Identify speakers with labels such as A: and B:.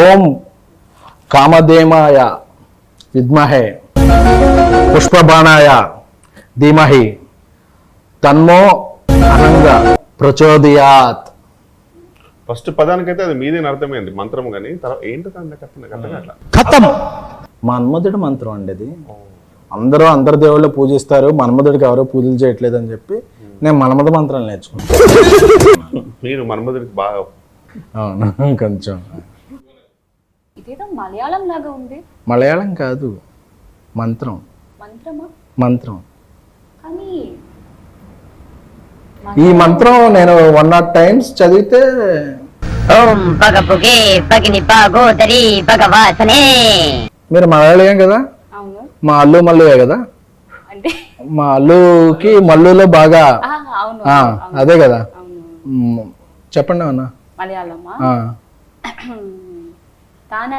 A: ఓం కామధేమాయ విద్మహే పుష్పబాణాయ ధీమహి తన్మో అనంగ ప్రచోదయాత్.
B: ఫస్ట్ పదానికైతే అది మీదేని అర్థమైంది మంత్రం కానీ తర్వాత ఏంటో
A: ఖతం. మన్మధుడి మంత్రం అండి అది. అందరు దేవుళ్ళు పూజిస్తారు, మన్మధుడికి ఎవరో పూజలు చేయట్లేదు అని చెప్పి నేను మన్మధ మంత్రాలు నేర్చుకున్నాను.
B: మీరు మన్మధుడికి బాగా
A: అవును కొంచెం.
C: ఇదేదో మలయాళం లాగా ఉంది.
A: మలయాళం కాదు, మంత్రం.
C: మంత్రమా?
A: మంత్రం.
C: కానీ
A: ఈ మంత్రం నేను 100 times చదివితే
D: ఓం పగపుగే పగిని పాగోదరి భగవాసనే.
A: మీరు మలయాళం కదా,
C: అవును.
A: మా అల్లు మల్లుయే కదా,
C: అంటే
A: మా అల్లుకి మల్లులో బాగా
C: అవును
A: అదే కదా.
C: అవును.
A: చెప్పండి అన్న.
C: మలయాళమా? తానా